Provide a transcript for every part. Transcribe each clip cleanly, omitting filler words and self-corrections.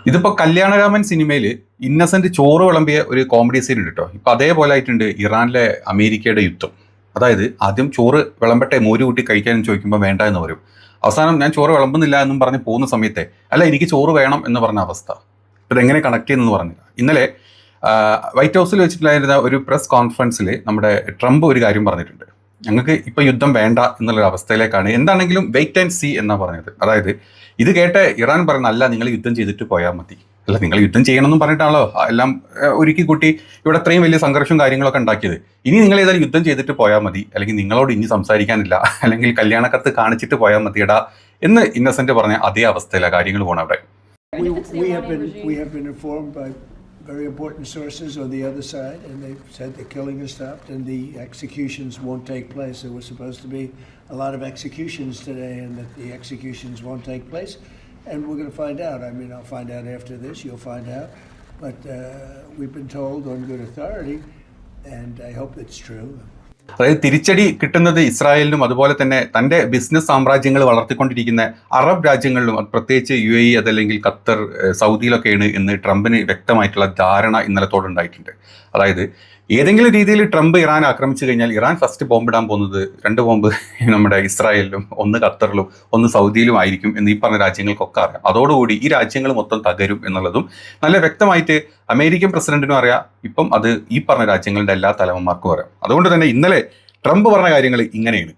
ഇതിപ്പോ കല്യാണരാമൻ സിനിമയിൽ ഇന്നസെന്റ് ചോറ് വിളമ്പിയ ഒരു കോമഡി സീൻ ഉണ്ട് കേട്ടോ. ഇപ്പൊ അതേപോലെ ആയിട്ടുണ്ട് ഇറാനിലെ അമേരിക്കയുടെ യുദ്ധം. അതായത് ആദ്യം ചോറ് വിളമ്പട്ടെ മോര് കൂട്ടി കഴിക്കാനും ചോദിക്കുമ്പോൾ വേണ്ട എന്ന് പറയും. അവസാനം ഞാൻ ചോറ് വിളമ്പുന്നില്ല എന്നും പറഞ്ഞ് പോകുന്ന സമയത്തെ അല്ല എനിക്ക് ചോറ് വേണം എന്ന് പറഞ്ഞ അവസ്ഥ. ഇതെങ്ങനെ കണക്ട് ചെയ്യുന്നെന്ന് പറഞ്ഞില്ല. ഇന്നലെ വൈറ്റ് ഹൗസിൽ വെച്ചിട്ടുണ്ടായിരുന്ന ഒരു പ്രസ് കോൺഫറൻസിൽ നമ്മുടെ ട്രംപ് ഒരു കാര്യം പറഞ്ഞിട്ടുണ്ട്. ഞങ്ങൾക്ക് ഇപ്പൊ യുദ്ധം വേണ്ട എന്നുള്ളൊരു അവസ്ഥയിലേക്കാണ്, എന്താണെങ്കിലും വെയിറ്റ് ആൻഡ് സീ എന്നാണ് പറഞ്ഞത്. അതായത് ഇത് കേട്ട് ഇറാൻ പറയുന്ന അല്ല നിങ്ങൾ യുദ്ധം ചെയ്തിട്ട് പോയാൽ മതി, അല്ല നിങ്ങൾ യുദ്ധം ചെയ്യണമെന്നും പറഞ്ഞിട്ടാണല്ലോ എല്ലാം ഒരുക്കി കൂട്ടി ഇവിടെ അത്രയും വലിയ സംഘർഷവും കാര്യങ്ങളൊക്കെ ഉണ്ടാക്കിയത്. ഇനി നിങ്ങൾ ഏതായാലും യുദ്ധം ചെയ്തിട്ട് പോയാൽ മതി, അല്ലെങ്കിൽ നിങ്ങളോട് ഇനി സംസാരിക്കാനില്ല, അല്ലെങ്കിൽ കല്യാണക്കത്ത് കാണിച്ചിട്ട് പോയാൽ മതിയടാ എന്ന് ഇന്നസെന്റ് പറഞ്ഞ അതേ അവസ്ഥയിലാണ് കാര്യങ്ങൾ പോകണം അവിടെ. We have been informed by very important sources on the other side, and they've said the killing has stopped and the executions won't take place. There was supposed to be a lot of executions today, and that the executions won't take place. And we're going to find out. I mean, I'll find out after this. You'll find out. But we've been told on good authority, and I hope it's true. അതായത് തിരിച്ചടി കിട്ടുന്നത് ഇസ്രായേലിനും അതുപോലെ തന്നെ തൻ്റെ business സാമ്രാജ്യങ്ങൾ വളർത്തിക്കൊണ്ടിരിക്കുന്ന Arab രാജ്യങ്ങളിലും, പ്രത്യേകിച്ച് UAE അതല്ലെങ്കിൽ Qatar, സൗദിയിലൊക്കെയാണ് എന്ന് ട്രംപിന് വ്യക്തമായിട്ടുള്ള ധാരണ ഇന്നലത്തോടുണ്ടായിട്ടുണ്ട്. അതായത് ഏതെങ്കിലും രീതിയിൽ ട്രംപ് ഇറാൻ ആക്രമിച്ചു കഴിഞ്ഞാൽ ഇറാൻ ഫസ്റ്റ് ബോംബിടാൻ പോകുന്നത് 2 ബോംബ് നമ്മുടെ ഇസ്രായേലിലും 1 ഖത്തറിലും 1 സൗദിയിലും ആയിരിക്കും എന്ന് ഈ പറഞ്ഞ രാജ്യങ്ങൾക്കൊക്കെ അറിയാം. അതോടുകൂടി ഈ രാജ്യങ്ങൾ മൊത്തം തകരും എന്നുള്ളതും നല്ല വ്യക്തമായിട്ട് അമേരിക്കൻ പ്രസിഡന്റിനും അറിയാം. ഇപ്പം അത് ഈ പറഞ്ഞ രാജ്യങ്ങളുടെ എല്ലാ തലവന്മാർക്കും അറിയാം. അതുകൊണ്ട് തന്നെ ഇന്നലെ ട്രംപ് പറഞ്ഞ കാര്യങ്ങൾ ഇങ്ങനെയാണ്.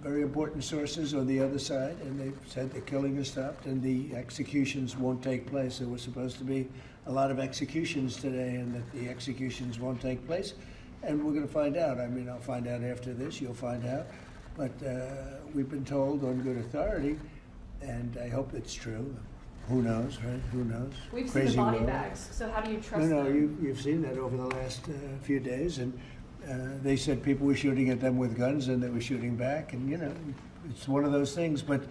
Very important sources on the other side, and they've said the killing has stopped and the executions won't take place. There was supposed to be a lot of executions today, and that the executions won't take place. And we're going to find out. I mean, I'll find out after this. You'll find out. But we've been told on good authority, and I hope it's true. Who knows, right? Who knows? We've seen the body bags, so how do you trust them? No, you've seen that over the last few days, and they said people were shooting at them with guns and they were shooting back, and you know, it's one of those things. But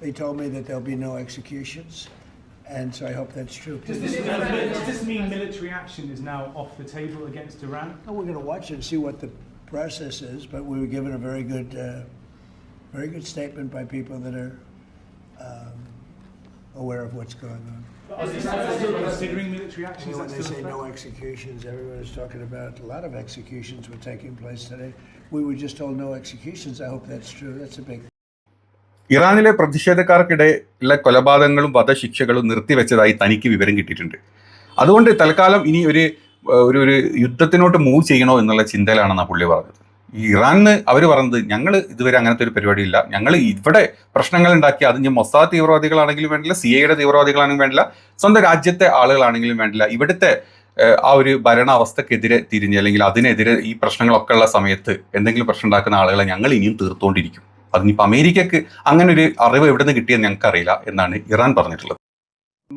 they told me that there'll be no executions, and so I hope that's true. Does this mean military action is now off the table against Iran? Well, we're going to watch it and see what the process is, but we were given a very good statement by people that are aware of what's going on. Are they still considering military action? When they say no executions, everyone is talking about a lot of executions were taking place today. We were just told no executions. I hope that's true. That's a big thing. ഇറാനിലെ പ്രതിഷേധക്കാർക്കിടയിലെ കൊലപാതകങ്ങളും വധശിക്ഷകളും നിർത്തിവെച്ചതായി തനിക്ക് വിവരം കിട്ടിയിട്ടുണ്ട്. അതുകൊണ്ട് തൽക്കാലം ഇനി ഒരു യുദ്ധത്തിനോട്ട് move ചെയ്യണോ എന്നുള്ള ചിന്തയിലാണെന്നാണ് പുള്ളി പറഞ്ഞത്. ഈ ഇറാനിന് അവർ പറഞ്ഞത് ഞങ്ങൾ ഇതുവരെ അങ്ങനത്തെ ഒരു പരിപാടിയില്ല, ഞങ്ങൾ ഇവിടെ പ്രശ്നങ്ങൾ ഉണ്ടാക്കി അത് ഞാൻ മൊസാദ് തീവ്രവാദികളാണെങ്കിലും വേണ്ടില്ല, CIA തീവ്രവാദികളാണെങ്കിലും വേണ്ടില്ല, സ്വന്തം രാജ്യത്തെ ആളുകളാണെങ്കിലും വേണ്ടില്ല, ഇവിടുത്തെ ആ ഒരു ഭരണാവസ്ഥക്കെതിരെ തിരിഞ്ഞ് അല്ലെങ്കിൽ അതിനെതിരെ ഈ പ്രശ്നങ്ങളൊക്കെ ഉള്ള സമയത്ത് എന്തെങ്കിലും പ്രശ്നം ഉണ്ടാക്കുന്ന ആളുകളെ ഞങ്ങൾ ഇനിയും തീർത്തുകൊണ്ടിരിക്കും. അതിനിപ്പോൾ അമേരിക്കക്ക് അങ്ങനെ ഒരു അറിവ് എവിടെ നിന്ന് കിട്ടിയെന്ന് ഞങ്ങൾക്കറിയില്ല എന്നാണ് ഇറാൻ പറഞ്ഞിട്ടുള്ളത്.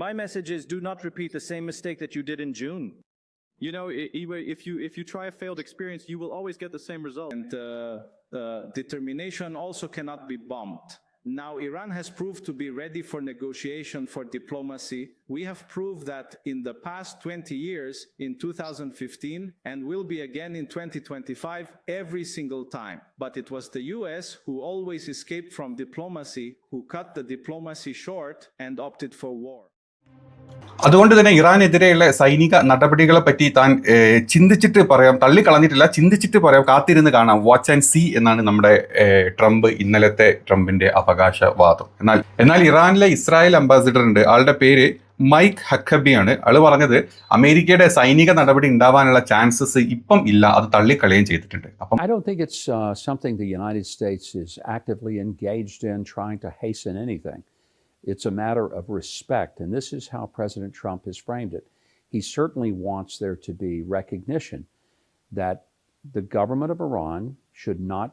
My message is do not repeat the same mistake that you did in June. You know, if you try a failed experience, you will always get the same result. And determination also cannot be bombed. Now, Iran has proved to be ready for negotiation, for diplomacy. We have proved that in the past 20 years, in 2015, and will be again in 2025, every single time. But it was the US who always escaped from diplomacy, who cut the diplomacy short and opted for war. അതുകൊണ്ട് തന്നെ ഇറാനെതിരെയുള്ള സൈനിക നടപടികളെ പറ്റി താൻ ചിന്തിച്ചിട്ട് പറയാം, തള്ളിക്കളഞ്ഞിട്ടില്ല, ചിന്തിച്ചിട്ട് പറയാം, കാത്തിരുന്ന് കാണാം, വാച്ച് ആൻഡ് സീ എന്നാണ് നമ്മുടെ ഇന്നലത്തെ ട്രംപിന്റെ അവകാശവാദം. എന്നാൽ ഇറാനിലെ ഇസ്രായേൽ അംബാസിഡർ ഉണ്ട്, ആളുടെ പേര് മൈക്ക് ഹക്കബിയാണ്. ആള് പറഞ്ഞത് അമേരിക്കയുടെ സൈനിക നടപടി ഉണ്ടാവാനുള്ള ചാൻസസ് ഇപ്പം ഇല്ല, അത് തള്ളിക്കളയുകയും ചെയ്തിട്ടുണ്ട്. അപ്പം I don't think it's something the United States is actively engaged in trying to hasten anything. It's a matter of respect, and this is how President Trump has framed it. He certainly wants there to be recognition that the government of Iran should not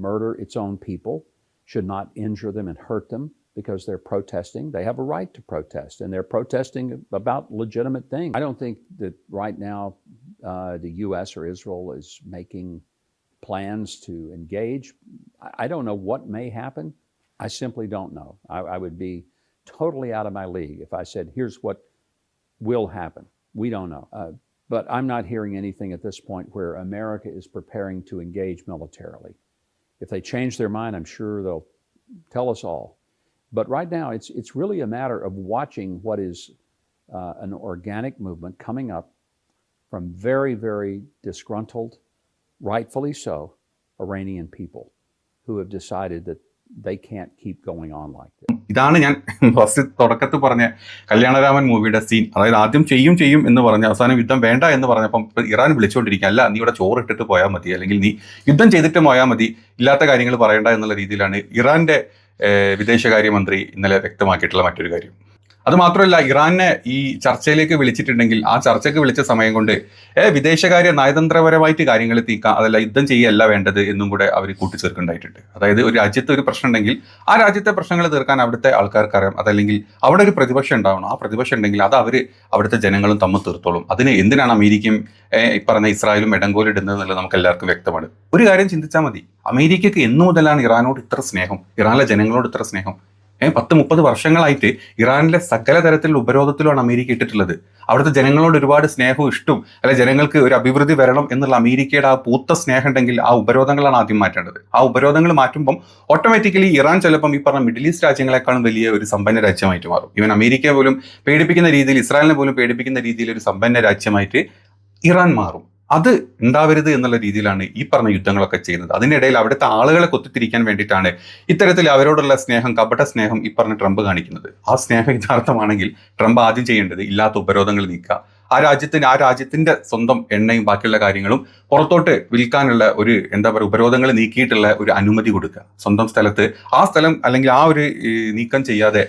murder its own people, should not injure them and hurt them because they're protesting. They have a right to protest, and they're protesting about legitimate things. I don't think that right now the US or Israel is making plans to engage. I don't know what may happen. I simply don't know. I would be totally out of my league if I said, here's what will happen. We don't know. But I'm not hearing anything at this point where America is preparing to engage militarily. If they change their mind, I'm sure they'll tell us all. But right now, it's really a matter of watching what is an organic movement coming up from very, very disgruntled, rightfully so, Iranian people who have decided that they can't keep going on like this. ഇതാണ് ഞാൻ first തുടക്കത്തിൽ പറഞ്ഞ കല്യാണരാമൻ മൂവിയുടെ scene. അതായത് ആദ്യം ചെയ്യും എന്ന് പറഞ്ഞ് അവസാനം യുദ്ധം വേണ്ട എന്ന് പറഞ്ഞപ്പം ഇറാൻ വിളിച്ചുകൊണ്ടിരിക്കുക, അല്ല നീ ഇവിടെ ചോറ് ഇട്ടിട്ട് പോയാൽ മതി, അല്ലെങ്കിൽ നീ യുദ്ധം ചെയ്തിട്ട് പോയാൽ മതി, ഇല്ലാത്ത കാര്യങ്ങൾ പറയണ്ട എന്നുള്ള രീതിയിലാണ് ഇറാന്റെ വിദേശകാര്യമന്ത്രി ഇന്നലെ വ്യക്തമാക്കിയിട്ടുള്ള മറ്റൊരു കാര്യം. അതുമാത്രമല്ല, ഇറാനെ ഈ ചർച്ചയിലേക്ക് വിളിച്ചിട്ടുണ്ടെങ്കിൽ ആ ചർച്ചയ്ക്ക് വിളിച്ച സമയം കൊണ്ട് വിദേശകാര്യ നയതന്ത്രപരമായിട്ട് കാര്യങ്ങൾ തീക്കാം, അതല്ല യുദ്ധം ചെയ്യല്ല വേണ്ടത് എന്നും കൂടെ അവർ കൂട്ടിച്ചേർക്കുന്നുണ്ടായിട്ടുണ്ട്. അതായത് ഒരു രാജ്യത്ത് ഒരു പ്രശ്നം ഉണ്ടെങ്കിൽ ആ രാജ്യത്തെ പ്രശ്നങ്ങൾ തീർക്കാൻ അവിടുത്തെ ആൾക്കാർക്ക് അറിയാം, അതല്ലെങ്കിൽ അവിടെ ഒരു പ്രതിപക്ഷം ഉണ്ടാവണം, ആ പ്രതിപക്ഷം ഉണ്ടെങ്കിൽ അത് അവിടുത്തെ ജനങ്ങളും തമ്മിൽ തീർത്തോളും. അതിന് എന്തിനാണ് അമേരിക്കയും പറഞ്ഞ ഇസ്രായേലും ഇടങ്കോലിടുന്നത് എന്നുള്ളത് നമുക്ക് എല്ലാവർക്കും വ്യക്തമാണ്. ഒരു കാര്യം ചിന്തിച്ചാൽ മതി, അമേരിക്കയ്ക്ക് എന്നു മുതലാണ് ഇറാനോട് ഇത്ര സ്നേഹം, ഇറാനിലെ ജനങ്ങളോട് ഇത്ര സ്നേഹം? 10-30 വർഷങ്ങളായിട്ട് ഇറാനിലെ സകല തരത്തിലുള്ള ഉപരോധത്തിലാണ് അമേരിക്ക ഇട്ടിട്ടുള്ളത്. അവിടുത്തെ ജനങ്ങളോട് ഒരുപാട് സ്നേഹവും ഇഷ്ടവും, അല്ലെ ജനങ്ങൾക്ക് ഒരു അഭിവൃദ്ധി വരണം എന്നുള്ള അമേരിക്കയുടെ ആ പൂത്ത സ്നേഹം ഉണ്ടെങ്കിൽ ആ ഉപരോധങ്ങളാണ് ആദ്യം മാറ്റേണ്ടത്. ആ ഉപരോധങ്ങൾ മാറ്റുമ്പം ഓട്ടോമാറ്റിക്കലി ഇറാൻ ചിലപ്പം ഈ പറഞ്ഞ മിഡിൽ ഈസ്റ്റ് രാജ്യങ്ങളെക്കാളും വലിയ ഒരു സമ്പന്ന രാജ്യമായിട്ട് മാറും. ഈവൻ അമേരിക്ക പോലും പേടിപ്പിക്കുന്ന രീതിയിൽ, ഇസ്രായേലിനെ പോലും പേടിപ്പിക്കുന്ന രീതിയിൽ ഒരു സമ്പന്ന രാജ്യമായിട്ട് ഇറാൻ മാറും. അത് ഉണ്ടാവരുത് എന്നുള്ള രീതിയിലാണ് ഈ പറഞ്ഞ യുദ്ധങ്ങളൊക്കെ ചെയ്യുന്നത്. അതിനിടയിൽ അവിടുത്തെ ആളുകളെ കൊത്തിത്തിരിക്കാൻ വേണ്ടിയിട്ടാണ് ഇത്തരത്തിൽ അവരോടുള്ള സ്നേഹം, കപട സ്നേഹം ഈ പറഞ്ഞ ട്രംപ് കാണിക്കുന്നത്. ആ സ്നേഹം യഥാർത്ഥമാണെങ്കിൽ ട്രംപ് ആദ്യം ചെയ്യേണ്ടത് ഇല്ലാത്ത ഉപരോധങ്ങൾ നീക്കുക, ആ രാജ്യത്തിന്റെ സ്വന്തം എണ്ണയും ബാക്കിയുള്ള കാര്യങ്ങളും പുറത്തോട്ട് വിൽക്കാനുള്ള ഒരു ഉപരോധങ്ങൾ നീക്കിയിട്ടുള്ള ഒരു അനുമതി കൊടുക്കുക. സ്വന്തം സ്ഥലത്ത് ആ സ്ഥലം അല്ലെങ്കിൽ ആ ഒരു നീക്കം ചെയ്യാതെ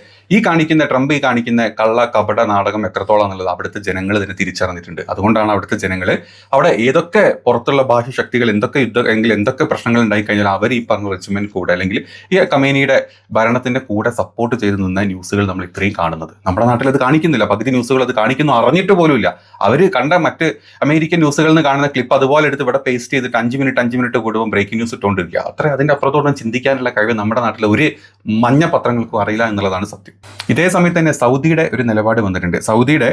ട്രംപ് ഈ കാണിക്കുന്ന കള്ള കപട നാടകം എത്രത്തോളം എന്നുള്ളത് അവിടുത്തെ ജനങ്ങൾ ഇതിനെ തിരിച്ചറിഞ്ഞിട്ടുണ്ട്. അതുകൊണ്ടാണ് അവിടുത്തെ ജനങ്ങൾ അവിടെ ഏതൊക്കെ പുറത്തുള്ള ബാഹ്യ ശക്തികൾ എന്തൊക്കെ പ്രശ്നങ്ങൾ ഉണ്ടായിക്കഴിഞ്ഞാൽ അവർ ഈ പറഞ്ഞ റെജിമെന്റ് കൂടെ അല്ലെങ്കിൽ ഈ കമേനിയുടെ ഭരണത്തിന്റെ കൂടെ സപ്പോർട്ട് ചെയ്ത് നിന്ന ന്യൂസുകൾ നമ്മൾ ഇത്രയും കാണുന്നത്. നമ്മുടെ നാട്ടിൽ അത് കാണിക്കുന്നില്ല, പകുതി ന്യൂസുകൾ അത് കാണിക്കുന്നു അറിഞ്ഞിട്ട് പോലും ഇല്ല. അവർ കണ്ട മറ്റ് അമേരിക്കൻ ന്യൂസുകളിൽ നിന്ന് കാണുന്ന ക്ലിപ്പ് അതുപോലെ എടുത്ത് ഇവിടെ പേസ്റ്റ് ചെയ്തിട്ട് 5 മിനിറ്റ് കൂടുമ്പോൾ ബ്രേക്കിംഗ് ന്യൂസ് ഇട്ടുകൊണ്ടിരിക്കുക. അതിന്റെ അപ്പുറത്തോളം ചിന്തിക്കാനുള്ള കഴിവ് നമ്മുടെ നാട്ടിൽ ഒരു മഞ്ഞ പത്രങ്ങൾക്കും അറിയില്ല എന്നുള്ളതാണ് സത്യം. ഇതേ സമയത്ത് തന്നെ സൗദിയുടെ ഒരു നിലപാട് വന്നിട്ടുണ്ട്. സൗദിയുടെ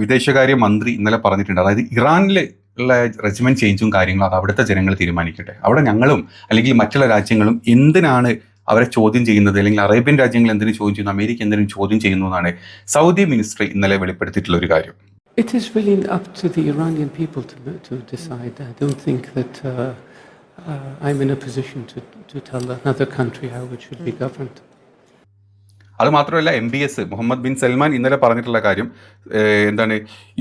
വിദേശകാര്യ മന്ത്രി ഇന്നലെ പറഞ്ഞിട്ടുണ്ട്, അതായത് ഇറാനിൽ ഉള്ള റെജിമെന്റ് ചേഞ്ചും കാര്യങ്ങളും അത് അവിടുത്തെ ജനങ്ങൾ തീരുമാനിക്കട്ടെ, അവിടെ ഞങ്ങളും അല്ലെങ്കിൽ മറ്റുള്ള രാജ്യങ്ങളും എന്തിനാണ് അവരെ ചോദ്യം ചെയ്യുന്നത്, അല്ലെങ്കിൽ അറേബ്യൻ രാജ്യങ്ങൾ എന്തിനു ചോദ്യം ചെയ്യുന്നു, അമേരിക്ക എന്തിനും ചോദ്യം ചെയ്യുന്നു എന്നാണ് സൗദി മിനിസ്ട്രി ഇന്നലെ വെളിപ്പെടുത്തിയിട്ടുള്ള ഒരു കാര്യം. It is really up to the Iranian people to decide. I don't think that I'm in a position to tell another country how it should be governed. അത് മാത്രമല്ല, MBS മുഹമ്മദ് ബിൻ സൽമാൻ ഇന്നലെ പറഞ്ഞിട്ടുള്ള കാര്യം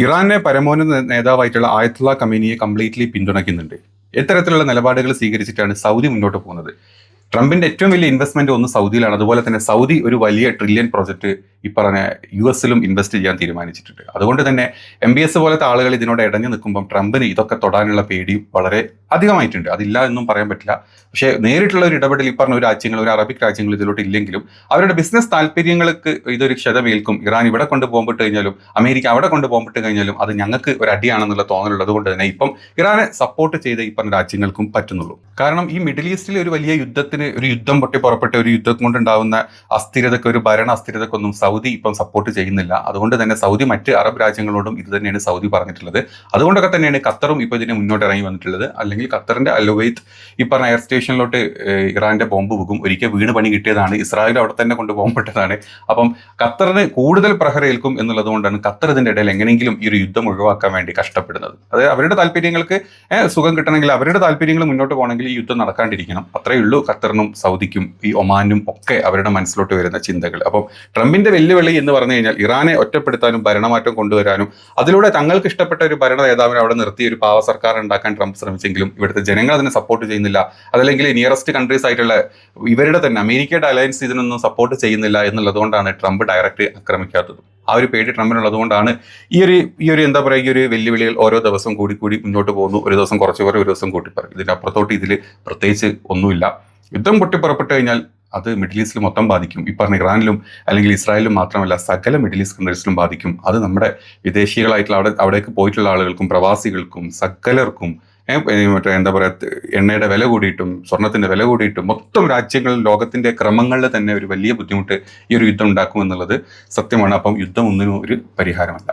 ഇറാനെ പരമോന്നത നേതാവായിട്ടുള്ള ആയത്തുള്ള ഖമേനിയെ കംപ്ലീറ്റ്ലി പിന്തുണയ്ക്കുന്നുണ്ട്. എത്തരത്തിലുള്ള നിലപാടുകൾ സ്വീകരിച്ചിട്ടാണ് Saudi മുന്നോട്ട് പോകുന്നത്. ട്രംപിന്റെ ഏറ്റവും വലിയ ഇൻവെസ്റ്റ്മെന്റ് ഒന്ന് സൗദിയിലാണ്. അതുപോലെ തന്നെ സൗദി ഒരു വലിയ ട്രില്യൺ പ്രോജക്റ്റ് ഈ പറഞ്ഞ US ഇൻവെസ്റ്റ് ചെയ്യാൻ തീരുമാനിച്ചിട്ടുണ്ട്. അതുകൊണ്ട് തന്നെ MBS പോലത്തെ ആളുകൾ ഇതിനോട് ഇടഞ്ഞു നിൽക്കുമ്പം ട്രംപിന് ഇതൊക്കെ തൊടാനുള്ള പേടിയും വളരെ അധികമായിട്ടുണ്ട്. അതില്ല എന്നും പറയാൻ പറ്റില്ല. പക്ഷേ നേരിട്ടുള്ള ഒരു ഇടപെടൽ ഈ പറഞ്ഞ ഒരു അറബിക് രാജ്യങ്ങൾ ഇതിലോട്ട് ഇല്ലെങ്കിലും അവരുടെ ബിസിനസ് താല്പര്യങ്ങൾക്ക് ഇതൊരു ക്ഷതമേൽക്കും. ഇറാൻ ഇവിടെ കൊണ്ടുപോകുമ്പോട്ട് കഴിഞ്ഞാലും അമേരിക്ക അവിടെ കൊണ്ടുപോകുമ്പോട്ട് കഴിഞ്ഞാലും അത് ഞങ്ങൾക്ക് ഒരു അടിയാണെന്നുള്ള തോന്നലുള്ളത് കൊണ്ട് തന്നെ ഇപ്പം ഇറാനെ സപ്പോർട്ട് ചെയ്ത് ഈ പറഞ്ഞ രാജ്യങ്ങൾക്കും പറ്റുന്നുള്ളൂ. കാരണം ഈ മിഡിൽ ഈസ്റ്റിലെ ഒരു വലിയ യുദ്ധം പൊട്ടിപ്പുറപ്പെട്ട ഒരു യുദ്ധം കൊണ്ടുണ്ടാവുന്ന ഒരു ഭരണ അസ്ഥിരതക്കൊന്നും സൗദി ഇപ്പം സപ്പോർട്ട് ചെയ്യുന്നില്ല. അതുകൊണ്ട് തന്നെ സൗദി മറ്റ് അറബ് രാജ്യങ്ങളോടും ഇത് തന്നെയാണ് സൗദി പറഞ്ഞിട്ടുള്ളത്. അതുകൊണ്ടൊക്കെ തന്നെയാണ് ഖത്തറും ഇപ്പോൾ ഇതിന് മുന്നോട്ട് ഇറങ്ങി വന്നിട്ടുള്ളത്. അല്ലെങ്കിൽ ഖത്തറിന്റെ അൽവൈത്ത് ഈ പറഞ്ഞ എയർ സ്റ്റേഷനിലോട്ട് ഇറാന്റെ ബോംബ് പോകും. ഒരിക്കൽ വീണ് പണി കിട്ടിയതാണ്. ഇസ്രായേൽ അവിടെ തന്നെ കൊണ്ട് ബോംബിട്ടതാണ്. അപ്പം ഖത്തറിന് കൂടുതൽ പ്രഹരേൽക്കും എന്നുള്ളത് കൊണ്ടാണ് ഖത്തർ ഇതിന്റെ ഇടയിൽ എങ്ങനെയെങ്കിലും ഈ ഒരു യുദ്ധം ഒഴിവാക്കാൻ വേണ്ടി കഷ്ടപ്പെടുന്നത്. അതായത് അവരുടെ താല്പര്യങ്ങൾക്ക് സുഖം കിട്ടണമെങ്കിൽ, അവരുടെ താല്പര്യങ്ങൾ മുന്നോട്ട് പോകണമെങ്കിൽ ഈ യുദ്ധം നടക്കാണ്ടിരിക്കണം. അത്രയേ ഉള്ളൂ ഖത്തറിനും സൗദിക്കും ഈ ഒമാനും ഒക്കെ അവരുടെ മനസ്സിലോട്ട് വരുന്ന ചിന്തകൾ. അപ്പം ട്രംപിന്റെ വെല്ലുവിളി എന്ന് പറഞ്ഞു കഴിഞ്ഞാൽ ഇറാനെ ഒറ്റപ്പെടുത്താനും ഭരണമാറ്റം കൊണ്ടുവരാനും അതിലൂടെ തങ്ങൾക്ക് ഇഷ്ടപ്പെട്ട ഒരു ഭരണ നേതാവിനെ അവിടെ നിർത്തി ഒരു പാവ സർക്കാർ ഉണ്ടാക്കാൻ ട്രംപ് ശ്രമിച്ചെങ്കിലും ഇവിടുത്തെ ജനങ്ങൾ അതിനെ സപ്പോർട്ട് ചെയ്യുന്നില്ല. അതല്ലെങ്കിൽ നിയറസ്റ്റ് കൺട്രീസ് ആയിട്ടുള്ള ഇവരുടെ തന്നെ അമേരിക്കയുടെ അലയൻസ് ഇതിനൊന്നും സപ്പോർട്ട് ചെയ്യുന്നില്ല എന്നുള്ളതുകൊണ്ടാണ് ട്രംപ് ഡയറക്റ്റ് ആക്രമിക്കാത്തത്. ആ ഒരു പേടി ട്രംപിനുള്ളത് കൊണ്ടാണ് ഈ ഒരു വെല്ലുവിളികൾ ഓരോ ദിവസം കൂടി മുന്നോട്ട് പോകുന്നു. ഒരു ദിവസം കുറച്ച് പറയും, ഒരു ദിവസം കൂട്ടി പറയും. ഇതിന്റെ അപ്പുറത്തോട്ട് ഇതിൽ പ്രത്യേകിച്ച് ഒന്നുമില്ല. യുദ്ധം പൊട്ടിപ്പുറപ്പെട്ട് കഴിഞ്ഞാൽ അത് മിഡിൽ ഈസ്റ്റിൽ മൊത്തം ബാധിക്കും. ഈ പറഞ്ഞ ഇറാനിലും അല്ലെങ്കിൽ ഇസ്രായേലിലും മാത്രമല്ല സകല മിഡിൽ ഈസ്റ്റ് കൺട്രീസിലും ബാധിക്കും. അത് നമ്മുടെ വിദേശികളായിട്ടുള്ള അവിടേക്ക് പോയിട്ടുള്ള ആളുകൾക്കും പ്രവാസികൾക്കും സകലർക്കും എണ്ണയുടെ വില കൂടിയിട്ടും സ്വർണത്തിന്റെ വില കൂടിയിട്ടും മൊത്തം രാജ്യങ്ങളിൽ ലോകത്തിന്റെ ക്രമങ്ങളിൽ തന്നെ ഒരു വലിയ ബുദ്ധിമുട്ട് ഈ ഒരു യുദ്ധം ഉണ്ടാക്കും എന്നുള്ളത് സത്യമാണ്. അപ്പം യുദ്ധം ഒന്നിനും ഒരു പരിഹാരമല്ല.